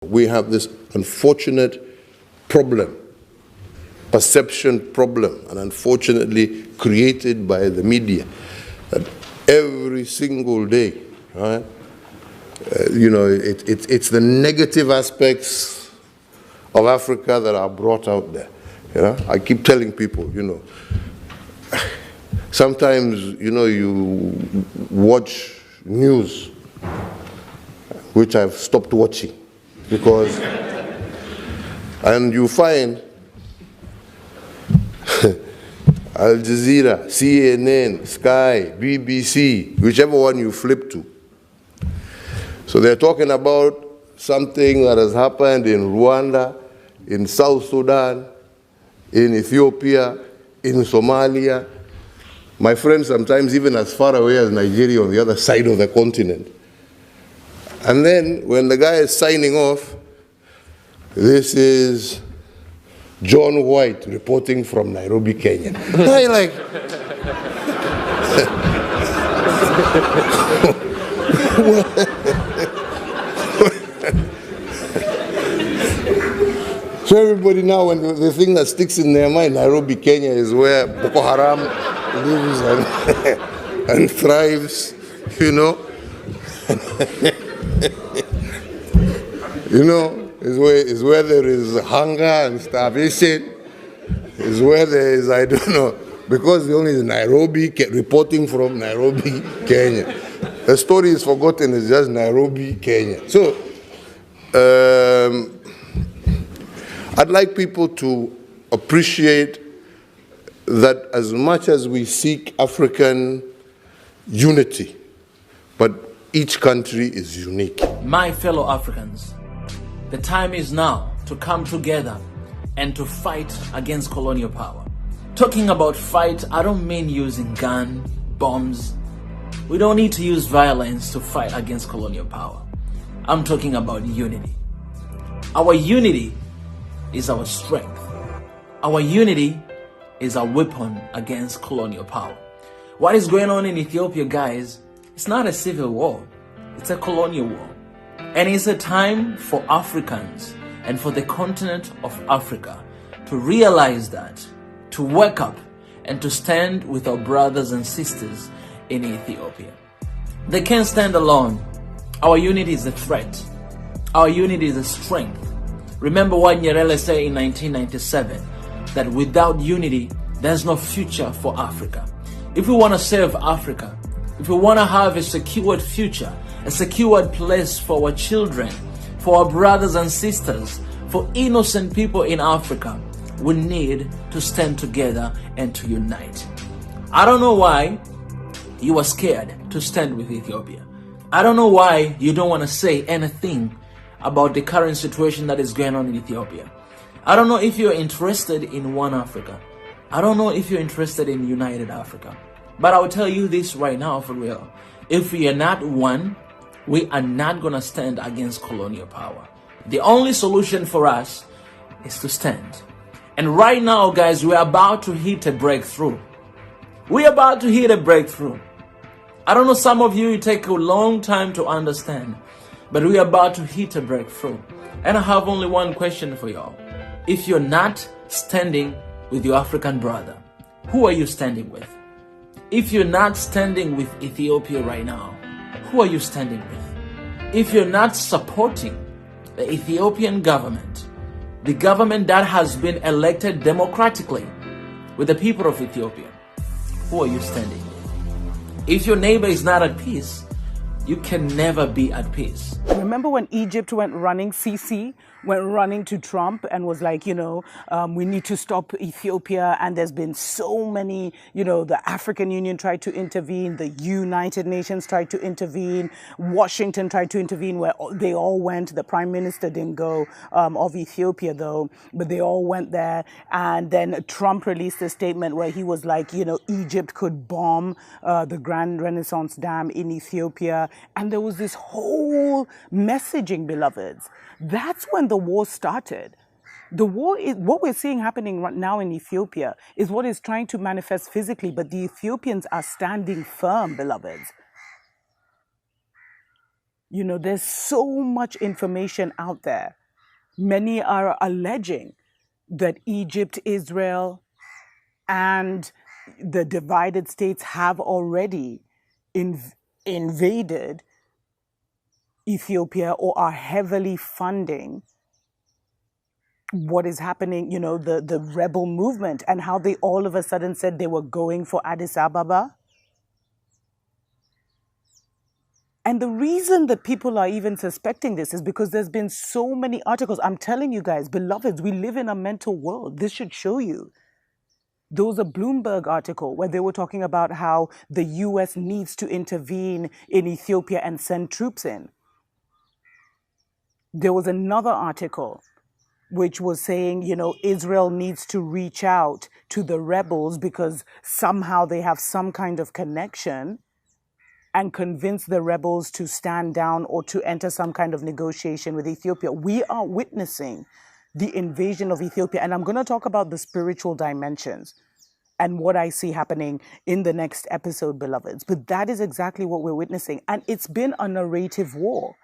We have this unfortunate problem, perception problem, and unfortunately created by the media, that every single day, right, it's the negative aspects of Africa that are brought out there. I keep telling people, sometimes, you watch news, which I've stopped watching, because, and you find Al Jazeera, CNN, Sky, BBC, whichever one you flip to. So they're talking about something that has happened in Rwanda, in South Sudan, in Ethiopia, in Somalia. My friends, sometimes even as far away as Nigeria on the other side of the continent. And then when the guy is signing off, this is John White reporting from Nairobi, Kenya. I like. So everybody now, when the thing that sticks in their mind, Nairobi, Kenya, is where Boko Haram lives and thrives, is where there is hunger and starvation, is where there is, I don't know, because the only is Nairobi, reporting from Nairobi, Kenya. The story is forgotten, it's just Nairobi, Kenya. So, I'd like people to appreciate that as much as we seek African unity, but each country is unique. My fellow Africans, the time is now to come together and to fight against colonial power. Talking about fight, I don't mean using gun, bombs. We don't need to use violence to fight against colonial power. I'm talking about unity. Our unity is our strength. Our unity is our weapon against colonial power. What is going on in Ethiopia, guys, it's not a civil war. It's a colonial war. And it's a time for Africans and for the continent of Africa to realize that, to wake up and to stand with our brothers and sisters in Ethiopia. They can't stand alone. Our unity is a threat. Our unity is a strength. Remember what Nyerere said in 1997, that without unity, there's no future for Africa. If we want to save Africa, if we want to have a secured future, a secured place for our children, for our brothers and sisters, for innocent people in Africa, we need to stand together and to unite. I don't know why you are scared to stand with Ethiopia. I don't know why you don't want to say anything about the current situation that is going on in Ethiopia. I don't know if you're interested in One Africa. I don't know if you're interested in United Africa. But I will tell you this right now for real. If we are not one, we are not going to stand against colonial power. The only solution for us is to stand. And right now, guys, we're about to hit a breakthrough. We're about to hit a breakthrough. I don't know, some of you, it take a long time to understand. But we're about to hit a breakthrough. And I have only one question for y'all. If you're not standing with your African brother, who are you standing with? If you're not standing with Ethiopia right now, who are you standing with? If you're not supporting the Ethiopian government, the government that has been elected democratically with the people of Ethiopia, who are you standing with? If your neighbor is not at peace, you can never be at peace. Remember when Egypt went running, Sisi went running to Trump and was like, we need to stop Ethiopia. And there's been so many, the African Union tried to intervene, the United Nations tried to intervene, Washington tried to intervene, where they all went. The prime minister didn't go of Ethiopia though, but they all went there. And then Trump released a statement where he was like, Egypt could bomb the Grand Renaissance Dam in Ethiopia. And there was this whole messaging, beloveds. That's when the war started. The war is what we're seeing happening right now in Ethiopia is what is trying to manifest physically, but the Ethiopians are standing firm, beloveds. You know, there's so much information out there. Many are alleging that Egypt, Israel, and the divided states have already invaded Ethiopia or are heavily funding what is happening, you know, the rebel movement, and how they all of a sudden said they were going for Addis Ababa. And the reason that people are even suspecting this is because there's been so many articles. I'm telling you guys, beloveds, we live in a mental world. This should show you. There was a Bloomberg article where they were talking about how the US needs to intervene in Ethiopia and send troops in. There was another article which was saying, you know, Israel needs to reach out to the rebels because somehow they have some kind of connection, and convince the rebels to stand down or to enter some kind of negotiation with Ethiopia. We are witnessing the invasion of Ethiopia, and I'm going to talk about the spiritual dimensions and what I see happening in the next episode, beloveds. But that is exactly what we're witnessing, and it's been a narrative war.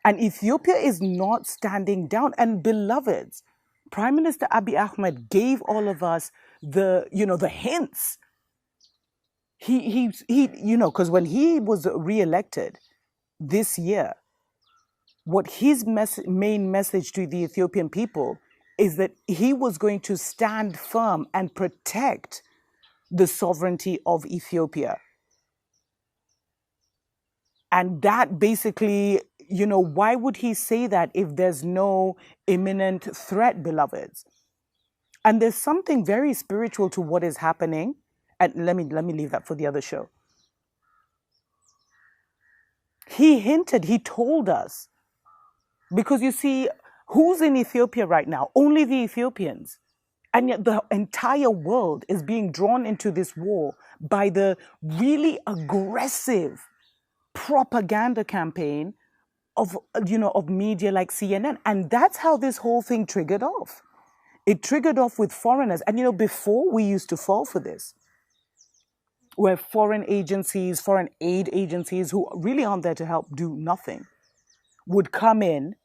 And Ethiopia is not standing down. And beloveds, Prime Minister Abiy Ahmed gave all of us the hints. He you know, because when he was re-elected this year, what his main message to the Ethiopian people is that he was going to stand firm and protect the sovereignty of Ethiopia. And that basically, you know, why would he say that if there's no imminent threat, beloveds? And there's something very spiritual to what is happening. And let me leave that for the other show. He hinted, he told us. Because you see, who's in Ethiopia right now? Only the Ethiopians. And yet the entire world is being drawn into this war by the really aggressive propaganda campaign of media like CNN. And that's how this whole thing triggered off. It triggered off with foreigners. And, you know, before we used to fall for this, where foreign agencies, foreign aid agencies who really aren't there to help do nothing, would come in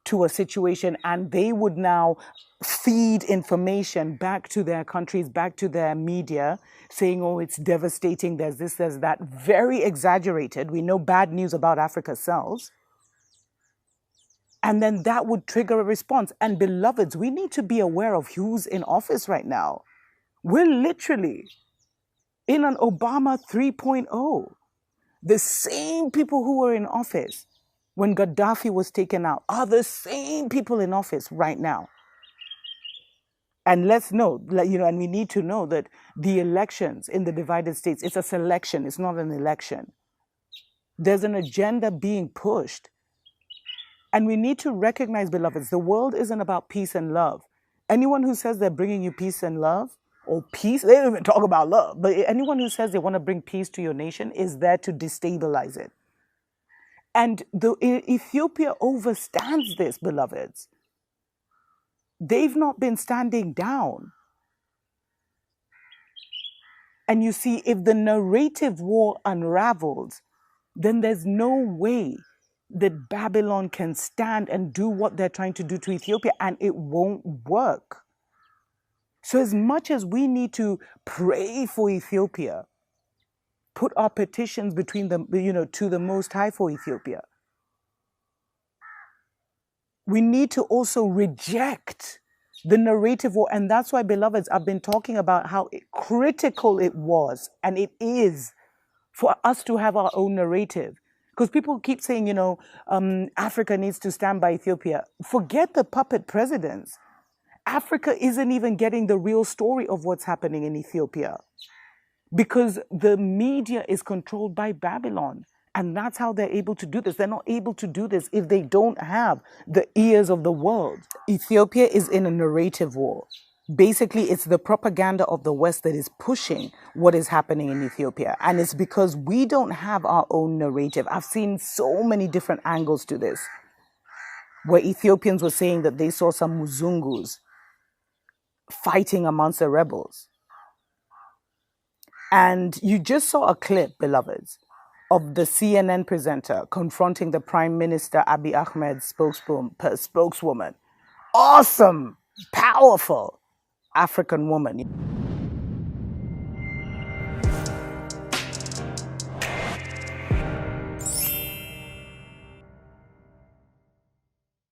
to a situation and they would now feed information back to their countries, back to their media, saying, oh, it's devastating, there's this, there's that, very exaggerated. We know bad news about Africa sells. And then that would trigger a response. And beloveds, we need to be aware of who's in office right now. We're literally in an Obama 3.0. The same people who were in office when Gaddafi was taken out are the same people in office right now. And let's know, you know, and we need to know that the elections in the divided states, it's a selection, it's not an election. There's an agenda being pushed. And we need to recognize, beloveds, the world isn't about peace and love. Anyone who says they're bringing you peace and love, or peace, they don't even talk about love, but anyone who says they want to bring peace to your nation is there to destabilize it. And Ethiopia overstands this, beloveds. They've not been standing down. And you see, if the narrative war unravels, then there's no way that Babylon can stand and do what they're trying to do to Ethiopia, and it won't work. So as much as we need to pray for Ethiopia, put our petitions between them, you know, to the Most High for Ethiopia, we need to also reject the narrative war. And that's why, beloveds, I've been talking about how critical it was, and it is, for us to have our own narrative. Because people keep saying, you know, Africa needs to stand by Ethiopia. Forget the puppet presidents. Africa isn't even getting the real story of what's happening in Ethiopia, because the media is controlled by Babylon. And that's how they're able to do this. They're not able to do this if they don't have the ears of the world. Ethiopia is in a narrative war. Basically, it's the propaganda of the West that is pushing what is happening in Ethiopia. And it's because we don't have our own narrative. I've seen so many different angles to this, where Ethiopians were saying that they saw some Muzungus fighting amongst the rebels. And you just saw a clip, beloveds, of the CNN presenter confronting the Prime Minister Abiy Ahmed's spokeswoman. Awesome, powerful African woman.